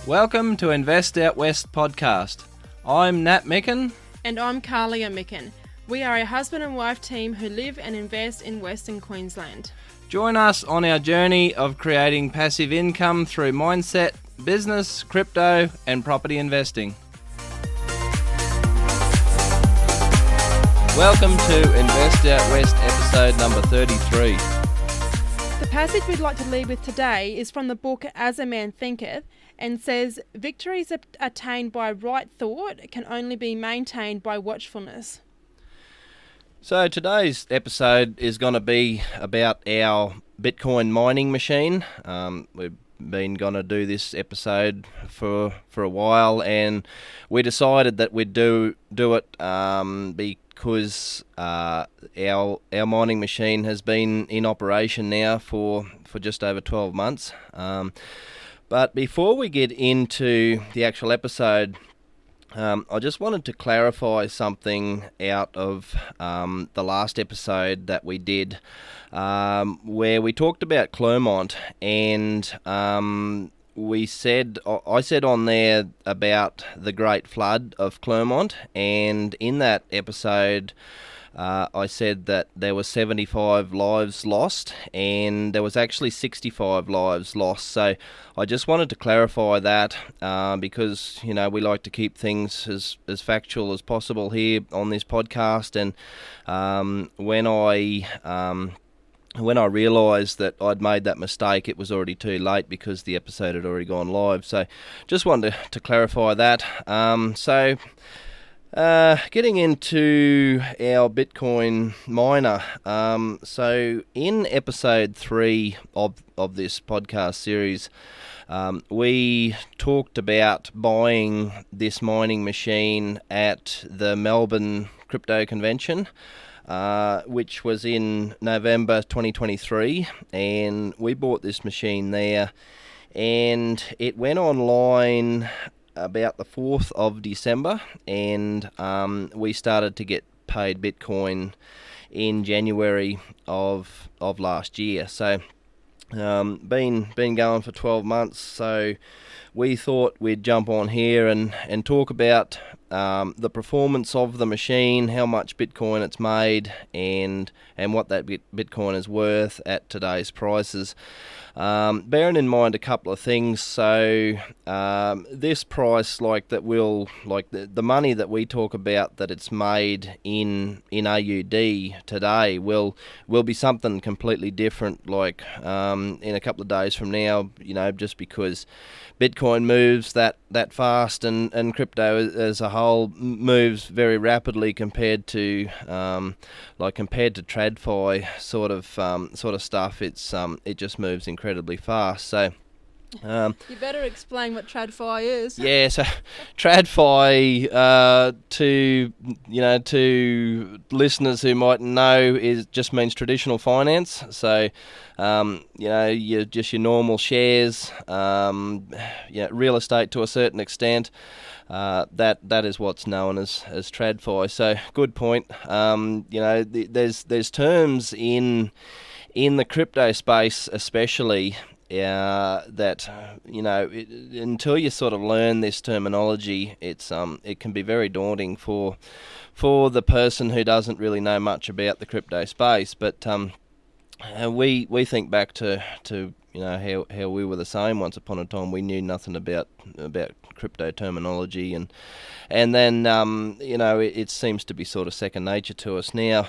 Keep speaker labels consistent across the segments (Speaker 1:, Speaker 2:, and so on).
Speaker 1: Welcome to Invest Out West podcast. I'm Nat Micken.
Speaker 2: And I'm Kahlia Micken. We are a husband and wife team who live and invest in Western Queensland.
Speaker 1: Join us on our journey of creating passive income through mindset, business, crypto, and property investing. Welcome to Invest Out West episode number 33.
Speaker 2: The passage we'd like to lead with today is from the book As a Man Thinketh and says, "Victories attained by right thought can only be maintained by watchfulness."
Speaker 1: So today's episode is going to be about our Bitcoin mining machine. We've been going to do this episode for a while, and we decided that we'd do it because our mining machine has been in operation now for just over 12 months. But before we get into the actual episode, I just wanted to clarify something out of the last episode that we did, where we talked about Clermont, and I said on there about the Great Flood of Clermont, and in that episode I said that there were 75 lives lost, and there was actually 65 lives lost. So I just wanted to clarify that because, you know, we like to keep things as factual as possible here on this podcast. And when I realised that I'd made that mistake, it was already too late because the episode had already gone live. So just wanted to clarify that. Getting into our Bitcoin miner. So in episode 3 of this podcast series, we talked about buying this mining machine at the Melbourne Crypto Convention, which was in November 2023, and we bought this machine there, and it went online about the 4th of December, and we started to get paid Bitcoin in January of last year. So been going for 12 months, so we thought we'd jump on here and talk about the performance of the machine, how much Bitcoin it's made, and what that Bitcoin is worth at today's prices. Bearing in mind a couple of things, so this price, the money that we talk about that it's made in AUD today will be something completely different, like in a couple of days from now, you know, just because Bitcoin moves that fast, and crypto as a whole moves very rapidly compared to TradFi sort of stuff. It just moves incredibly fast. So
Speaker 2: You better explain what TradFi is.
Speaker 1: Yeah, so TradFi, to listeners who mightn't know, just means traditional finance. So, you're just your normal shares, real estate to a certain extent. That is what's known as TradFi. So, good point. There's terms in the crypto space, especially. That until you sort of learn this terminology, it can be very daunting for the person who doesn't really know much about the crypto space. But we think back to how we were the same once upon a time. We knew nothing about crypto terminology, and then it seems to be sort of second nature to us now.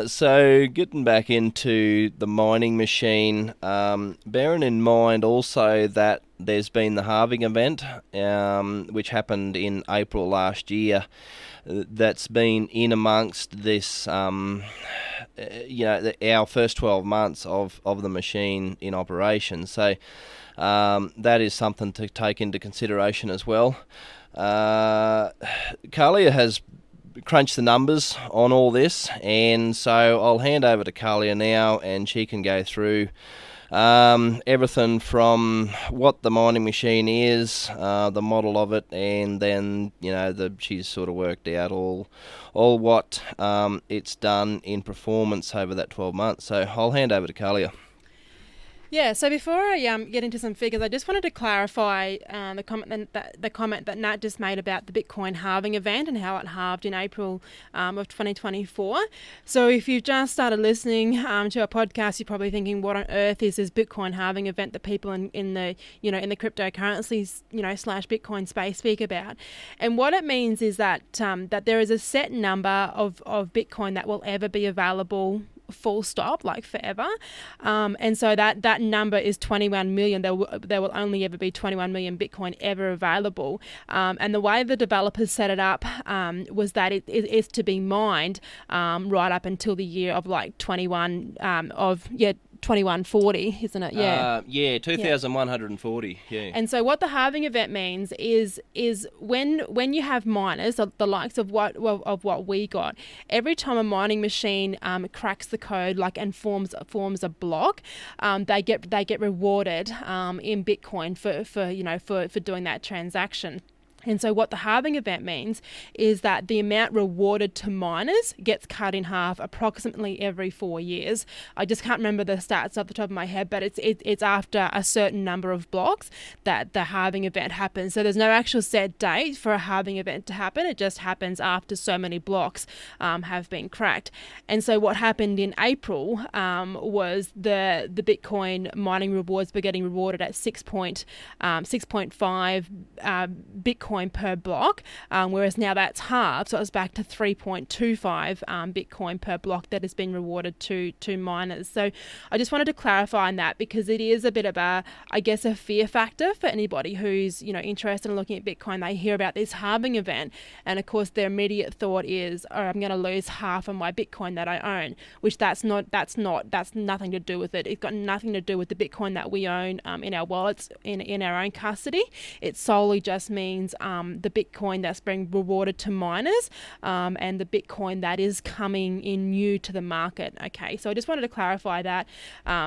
Speaker 1: So getting back into the mining machine, bearing in mind also that there's been the halving event, which happened in April last year. That's been in amongst this, our first 12 months of the machine in operation. So that is something to take into consideration as well. Kahlia has crunched the numbers on all this, and so I'll hand over to Kahlia now, and she can go through everything from what the mining machine is, the model of it, and then she's sort of worked out all what it's done in performance over that 12 months. So I'll hand over to Kahlia.
Speaker 2: Yeah, so before I get into some figures, I just wanted to clarify the comment that Nat just made about the Bitcoin halving event and how it halved in April of 2024. So if you've just started listening to our podcast, you're probably thinking, what on earth is this Bitcoin halving event that people in the cryptocurrencies slash Bitcoin space speak about? And what it means is that that there is a set number of Bitcoin that will ever be available, full stop, like forever, and so that number is 21 million. There will only ever be 21 million Bitcoin ever available, and the way the developers set it up was that it is to be mined right up until the year of like 2140, isn't it? Yeah.
Speaker 1: 2,140. Yeah.
Speaker 2: And so what the halving event means is when you have miners, the likes of what we got, every time a mining machine cracks the code and forms a block, they get rewarded in Bitcoin for doing that transaction. And so what the halving event means is that the amount rewarded to miners gets cut in half approximately every 4 years. I just can't remember the stats off the top of my head, but it's after a certain number of blocks that the halving event happens. So there's no actual set date for a halving event to happen. It just happens after so many blocks have been cracked. And so what happened in April was the Bitcoin mining rewards were getting rewarded at 6.5 Bitcoin per block, whereas now that's halved, so it's back to 3.25 Bitcoin per block that has been rewarded to miners. So I just wanted to clarify on that, because it is a bit of a fear factor for anybody who's interested in looking at Bitcoin. They hear about this halving event, and of course their immediate thought is, oh, I'm going to lose half of my Bitcoin that I own, which that's nothing to do with it. It's got nothing to do with the Bitcoin that we own in our wallets, in our own custody. It solely just means the Bitcoin that's being rewarded to miners, and the Bitcoin that is coming in new to the market. Okay, so I just wanted to clarify that.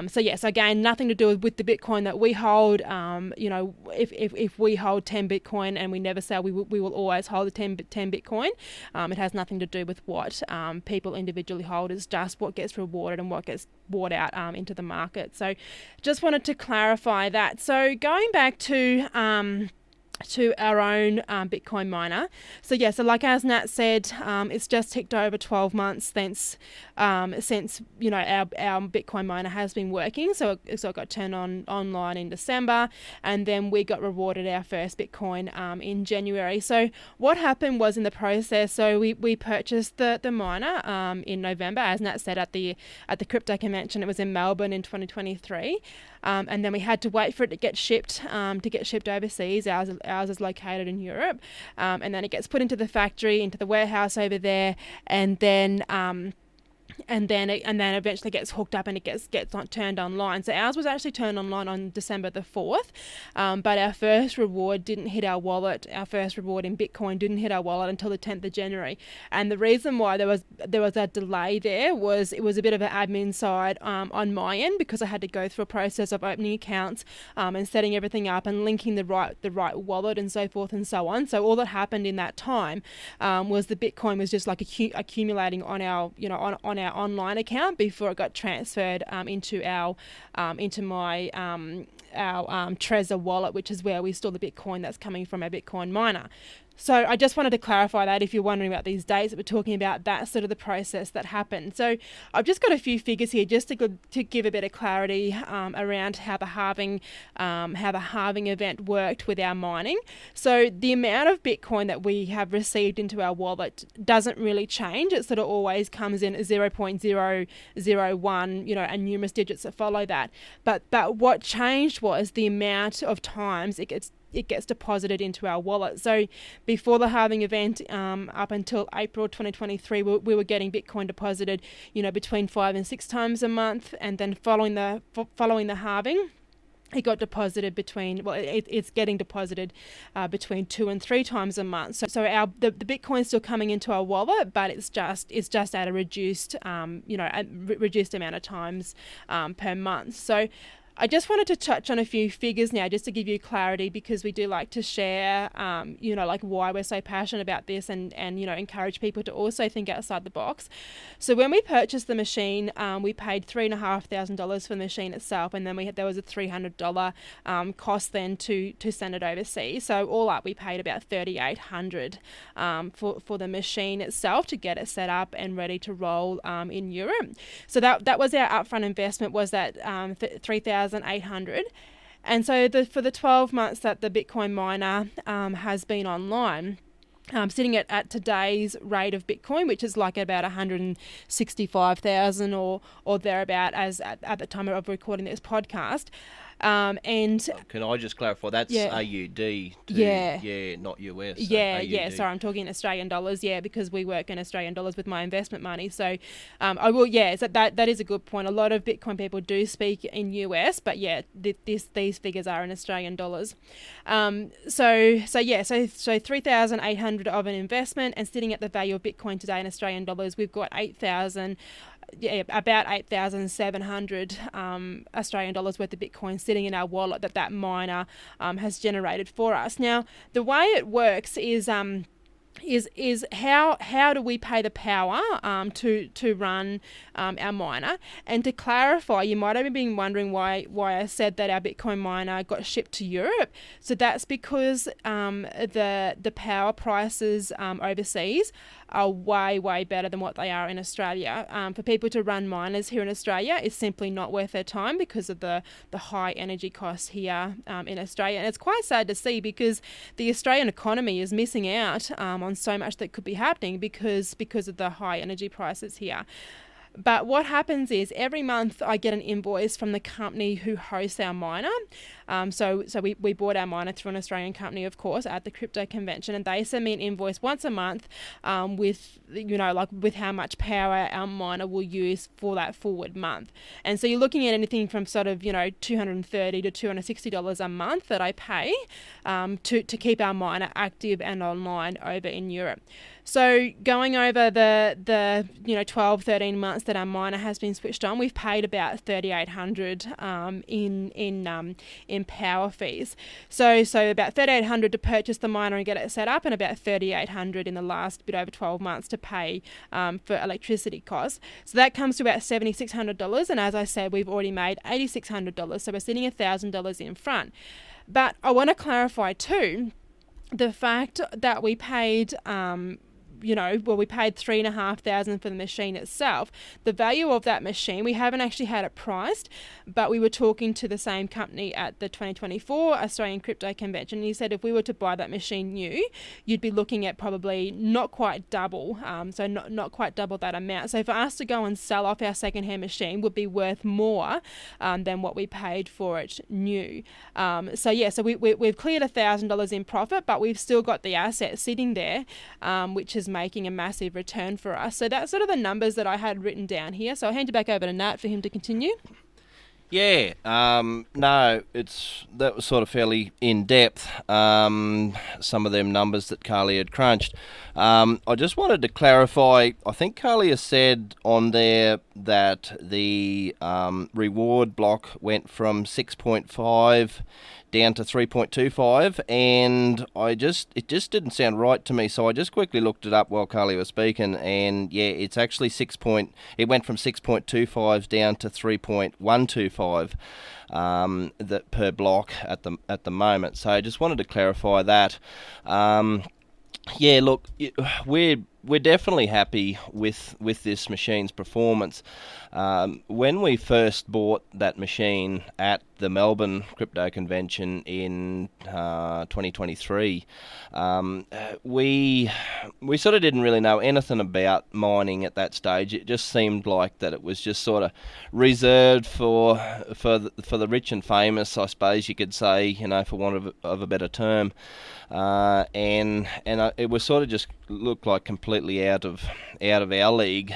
Speaker 2: So yes, again, nothing to do with the Bitcoin that we hold. If we hold 10 Bitcoin and we never sell, we will always hold the 10 Bitcoin. It has nothing to do with what people individually hold. It's just what gets rewarded and what gets bought out into the market. So just wanted to clarify that. So going back to our own Bitcoin miner. So like as Nat said, it's just ticked over 12 months since our Bitcoin miner has been working. So it got turned online in December, and then we got rewarded our first Bitcoin in January. So what happened was, in the process, so we purchased the miner in November, as Nat said, at the crypto convention. It was in Melbourne in 2023. And then we had to wait for it to get shipped overseas. Ours is located in Europe, and then it gets put into the factory, into the warehouse over there, and then eventually gets hooked up and it gets turned online. So ours was actually turned online on December the 4th, but our first reward didn't hit our wallet. Our first reward in Bitcoin didn't hit our wallet until the 10th of January. And the reason why there was a delay there was it was a bit of an admin side on my end, because I had to go through a process of opening accounts and setting everything up and linking the right wallet and so forth and so on. So all that happened in that time was the Bitcoin was just accumulating on our on our online account before it got transferred into my Trezor wallet, which is where we store the Bitcoin that's coming from our Bitcoin miner. So I just wanted to clarify that if you're wondering about these dates that we're talking about, that's sort of the process that happened. So I've just got a few figures here just to give a bit of clarity around how the halving event worked with our mining. So the amount of Bitcoin that we have received into our wallet doesn't really change. It sort of always comes in 0.001, and numerous digits that follow that. But what changed was the amount of times it gets deposited into our wallet. So before the halving event, up until April 2023, we were getting Bitcoin deposited, between 5 and 6 times a month, and then following the halving, it got deposited it's getting deposited between 2 and 3 times a month. So the Bitcoin's still coming into our wallet, but it's just at a reduced amount of times per month. So I just wanted to touch on a few figures now, just to give you clarity, because we do like to share, like why we're so passionate about this, and encourage people to also think outside the box. So when we purchased the machine, we paid $3,500 for the machine itself, and then there was a $300 cost then to send it overseas. So all up, we paid about $3,800 for the machine itself to get it set up and ready to roll in Europe. So that was our upfront investment, was that $3,800. And so for the 12 months that the Bitcoin miner has been online, sitting at today's rate of Bitcoin, which is like about 165,000 or thereabout, as at the time of recording this podcast. And
Speaker 1: can I just clarify? That's AUD, not US. So
Speaker 2: yeah. Sorry, I'm talking Australian dollars. Yeah, because we work in Australian dollars with my investment money. So, I will. Yeah, so that is a good point. A lot of Bitcoin people do speak in US, but yeah, these figures are in Australian dollars. So 3,800 of an investment, and sitting at the value of Bitcoin today in Australian dollars, we've got about 8,700 Australian dollars worth of Bitcoin sitting in our wallet that miner has generated for us. Now, the way it works is how do we pay the power to run our miner? And to clarify, you might have been wondering why I said that our Bitcoin miner got shipped to Europe. So that's because the power prices overseas are way better than what they are in Australia. For people to run miners here in Australia, it's simply not worth their time because of the high energy costs here in Australia. And it's quite sad to see, because the Australian economy is missing out on so much that could be happening because of the high energy prices here. But what happens is every month I get an invoice from the company who hosts our miner. So we bought our miner through an Australian company, of course, at the crypto convention, and they send me an invoice once a month with how much power our miner will use for that forward month. And so you're looking at anything from sort of $230 to $260 a month that I pay to keep our miner active and online over in Europe. So going over the 12, 13 months that our miner has been switched on, we've paid about $3,800 in power fees. So about $3,800 to purchase the miner and get it set up, and about $3,800 in the last bit over 12 months to pay for electricity costs. So that comes to about $7,600, and as I said, we've already made $8,600. So we're sitting $1,000 in front. But I want to clarify too the fact that we paid we paid $3,500 for the machine itself. The value of that machine, we haven't actually had it priced, but we were talking to the same company at the 2024 Australian Crypto Convention, and he said if we were to buy that machine new, you'd be looking at probably not quite double, so not quite double that amount. So for us to go and sell off our second-hand machine would be worth more than what we paid for it new. So we've cleared $1,000 in profit, but we've still got the asset sitting there, which is making a massive return for us. So that's sort of the numbers that I had written down here. So I'll hand you back over to Nat for him to continue.
Speaker 1: Yeah, that was sort of fairly in depth. Some of them numbers that Kahlia had crunched. I just wanted to clarify. I think Kahlia said on there that the reward block went from 6.5 down to 3.25, and it just didn't sound right to me, so I just quickly looked it up while Kahlia was speaking, and yeah, it's actually it went from 6.25 down to 3.125 that per block at the moment. So I just wanted to clarify that. Yeah, look, we're definitely happy with this machine's performance. When we first bought that machine at the Melbourne Crypto Convention in 2023, we sort of didn't really know anything about mining at that stage. It just seemed like that it was just sort of reserved for the rich and famous, I suppose you could say, for want of a better term. And it was sort of just looked like completely out of our league.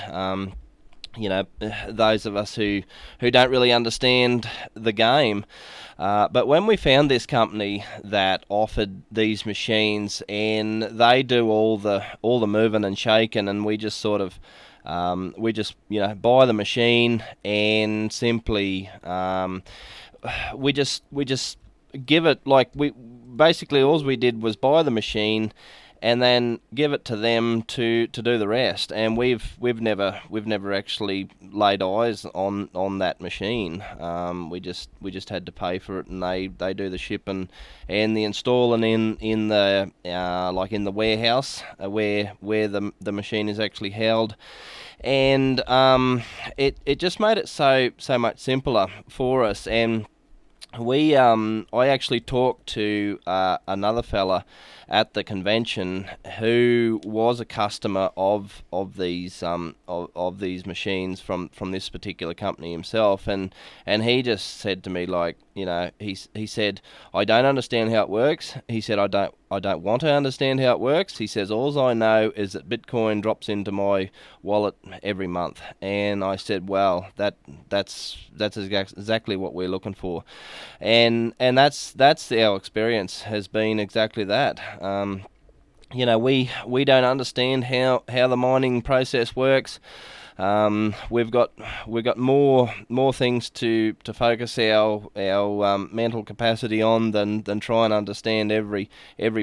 Speaker 1: Those of us who don't really understand the game. But when we found this company that offered these machines, and they do all the moving and shaking, and we just sort of buy the machine and simply we just give it, like, we basically all we did was buy the machine and then give it to them to do the rest. And we've never actually laid eyes on that machine. We just had to pay for it, and they do the shipping and the installing in the like in the warehouse where the machine is actually held. And it just made it so much simpler for us. And I actually talked to another fella at the convention who was a customer of these machines from this particular company himself, and he just said to me, like, he said, I don't understand how it works. He said, I don't want to understand how it works. He says, all I know is that Bitcoin drops into my wallet every month. And I said, well, that's exactly what we're looking for, and that's our experience has been exactly that. We don't understand how the mining process works. We've got more things to focus our mental capacity on than try and understand every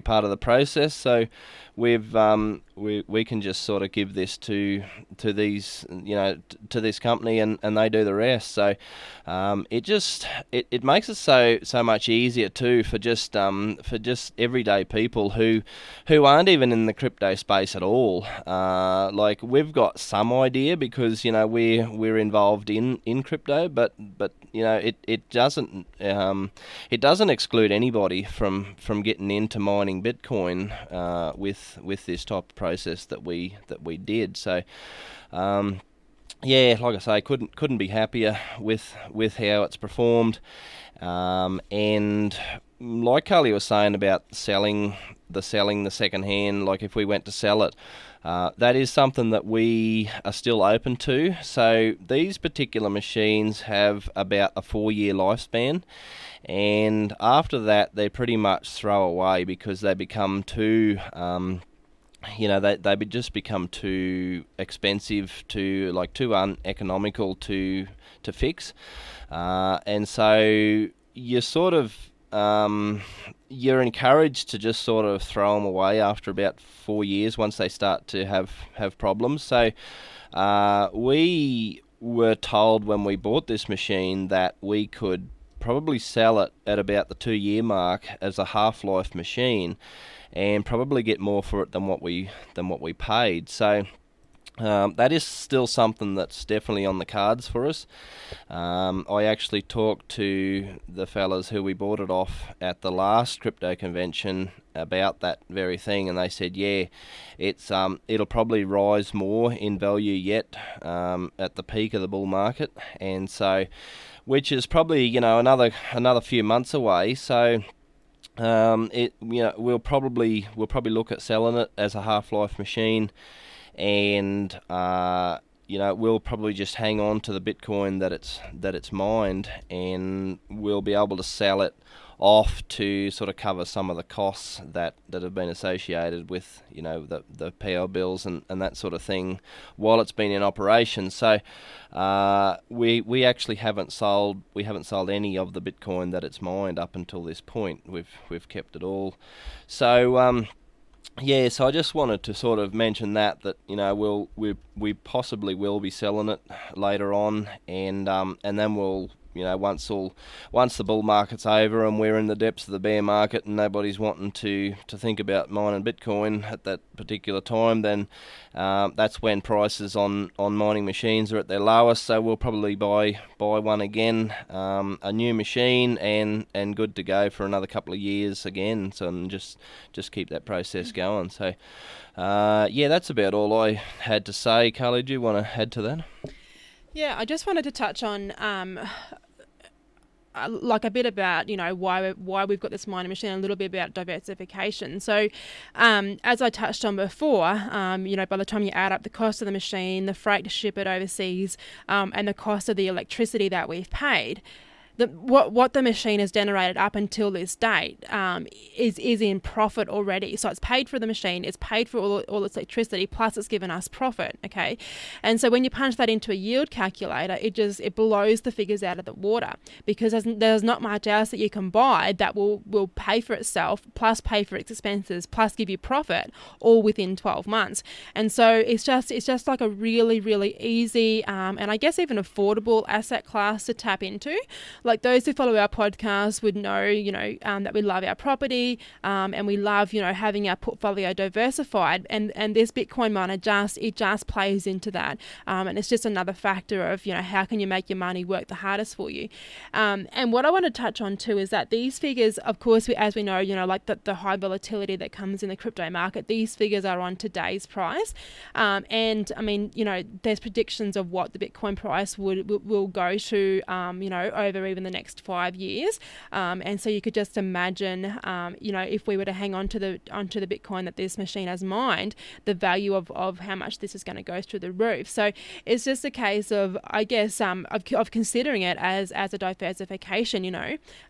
Speaker 1: part of the process. So we can just sort of give this to these, to this company, and they do the rest. So it makes it so much easier too for just everyday people who aren't even in the crypto space at all. Like, we've got some idea because we're involved in crypto, but it doesn't exclude anybody from getting into mining Bitcoin with this type of process that we did. So yeah, like I say, couldn't be happier with how it's performed. And like Kahlia was saying about selling the second hand, like if we went to sell it, that is something that we are still open to. So these particular machines have about a 4-year lifespan, and after that they pretty much throw away because they become too they just become too expensive, too uneconomical to fix, and so you sort of you're encouraged to just sort of throw them away after about 4 years once they start to have problems. So we were told when we bought this machine that we could probably sell it at about the 2-year mark as a half-life machine, and probably get more for it than what we paid. So that is still something that's definitely on the cards for us. I actually talked to the fellas who we bought it off at the last crypto convention about that very thing, and they said, yeah, it'll probably rise more in value yet at the peak of the bull market, and so, which is probably another few months away. So we'll probably look at selling it as a half-life machine, and we'll probably just hang on to the Bitcoin that it's mined, and we'll be able to sell it off to sort of cover some of the costs that have been associated with the power bills and that sort of thing while it's been in operation. So we actually haven't sold any of the Bitcoin that it's mined up until this point. We've kept it all. So yeah, so I just wanted to sort of mention that we possibly will be selling it later on, and then we'll once the bull market's over and we're in the depths of the bear market and nobody's wanting to think about mining Bitcoin at that particular time, then that's when prices on mining machines are at their lowest. So we'll probably buy one again, a new machine, and good to go for another couple of years again. So, and just keep that process going. So yeah, that's about all I had to say. Kahlia, do you want to add to that?
Speaker 2: Yeah, I just wanted to touch on like a bit about why we've got this mining machine, and a little bit about diversification. So as I touched on before, by the time you add up the cost of the machine, the freight to ship it overseas, and the cost of the electricity that we've paid, what the machine has generated up until this date is in profit already. So it's paid for the machine, it's paid for all its electricity, plus it's given us profit. Okay, and so when you punch that into a yield calculator, it blows the figures out of the water, because there's not much else that you can buy that will pay for itself, plus pay for its expenses, plus give you profit, all within 12 months. And so it's just like a really, really easy and I guess even affordable asset class to tap into. Like those who follow our podcast would know, that we love our property and we love, having our portfolio diversified. And this Bitcoin miner just plays into that. And it's just another factor of, how can you make your money work the hardest for you? And what I want to touch on too is that these figures, of course, as we know, like the high volatility that comes in the crypto market, these figures are on today's price. And I mean, there's predictions of what the Bitcoin price will go to, over even the next 5 years. And so you could just imagine, if we were to hang on to the Bitcoin that this machine has mined, the value of how much this is going to go through the roof. So it's just a case of, I guess, of considering it as a diversification,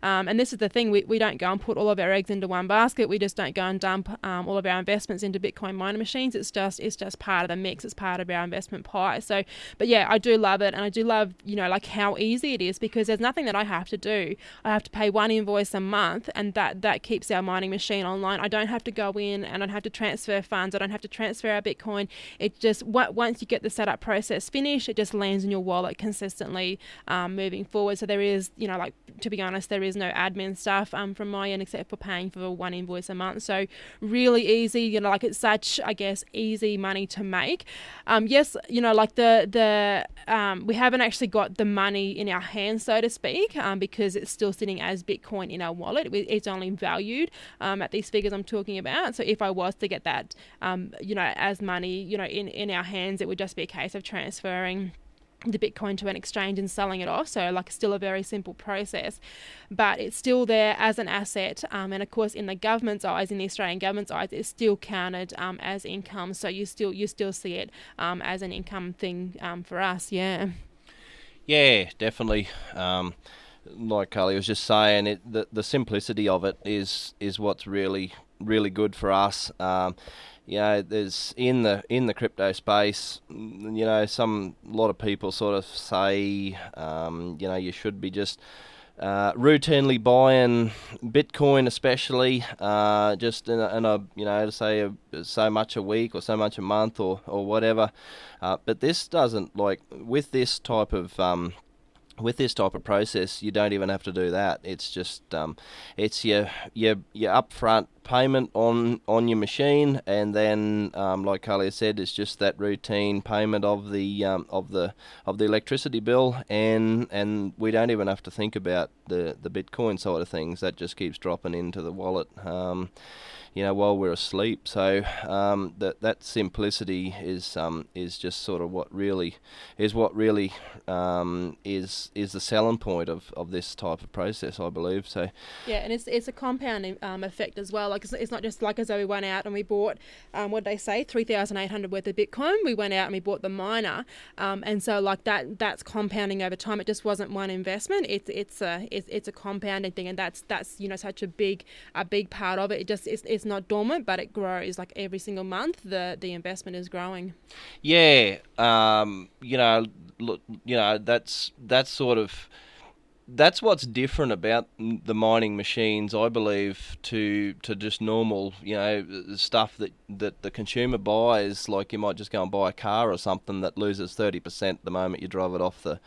Speaker 2: and this is the thing, we don't go and put all of our eggs into one basket. We just don't go and dump all of our investments into Bitcoin miner machines. It's just part of the mix. It's part of our investment pie. So, but yeah, I do love it, and I do love, like how easy it is, because there's nothing that I have to do. I have to pay one invoice a month, and that keeps our mining machine online. I don't have to go in, and I don't have to transfer funds. I don't have to transfer our Bitcoin. It just, once you get the setup process finished, it just lands in your wallet consistently moving forward. So there is, like, to be honest, there is no admin stuff from my end except for paying for one invoice a month. So really easy, like it's such, I guess, easy money to make. Yes, like we haven't actually got the money in our hands, so to speak, because it's still sitting as Bitcoin in our wallet. It's only valued at these figures I'm talking about. So if I was to get that, as money, in our hands, it would just be a case of transferring the Bitcoin to an exchange and selling it off. So like still a very simple process, but it's still there as an asset. And of course, in the government's eyes, in the Australian government's eyes, it's still counted as income. So you still see it as an income thing for us. Yeah.
Speaker 1: Yeah, definitely. Like Kahlia was just saying, the simplicity of it is what's really, really good for us. There's in the crypto space, a lot of people sort of say, you should be just routinely buying Bitcoin, especially just in a say so much a week or so much a month or whatever. But this doesn't, like, with this type of process, you don't even have to do that. It's just it's your upfront payment on your machine, and then like Kahlia said, it's just that routine payment of the electricity bill, and we don't even have to think about the Bitcoin side of things. That just keeps dropping into the wallet while we're asleep. So that simplicity is just sort of what really is the selling point of this type of process, I believe. So
Speaker 2: yeah, and it's a compounding effect as well. Like it's not just like as though we went out and we bought what did they say, 3,800 worth of Bitcoin. We went out and we bought the miner, and so like that's compounding over time. It just wasn't one investment. It's a compounding thing, and that's such a big part of it. It's not dormant, but it grows. Like every single month, the investment is growing.
Speaker 1: Yeah, that's what's different about the mining machines, I believe, to just normal, stuff that the consumer buys. Like you might just go and buy a car or something that loses 30% the moment you drive it off the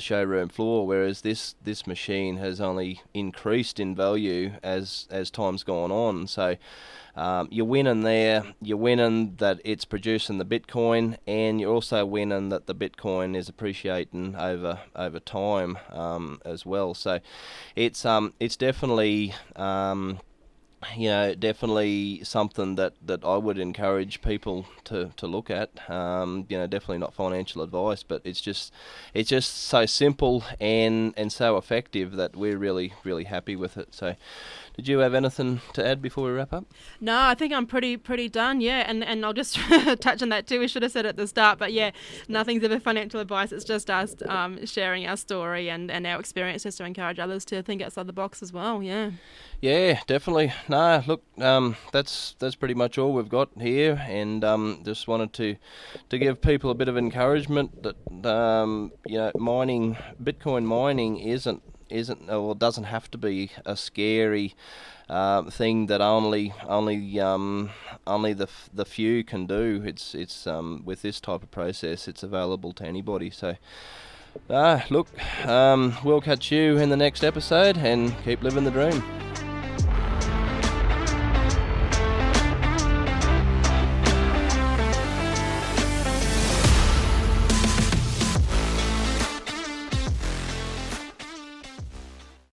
Speaker 1: showroom floor. Whereas this machine has only increased in value as time's gone on. So you're winning there. You're winning that it's producing the Bitcoin, and you're also winning that the Bitcoin is appreciating over time as well. So it's definitely definitely something that I would encourage people to look at. Definitely not financial advice, but it's just so simple and so effective that we're really, really happy with it. So Did you have anything to add before we wrap up?
Speaker 2: No, I think I'm pretty done, yeah. And I'll just touch on that too. We should have said it at the start, but yeah, nothing's ever financial advice. It's just us sharing our story and our experiences to encourage others to think outside the box as well, yeah.
Speaker 1: Yeah, definitely. No, look, that's pretty much all we've got here, and just wanted to give people a bit of encouragement that Bitcoin mining isn't or doesn't have to be a scary thing that only the few can do. It's with this type of process, it's available to anybody. So. Look, we'll catch you in the next episode and keep living the dream.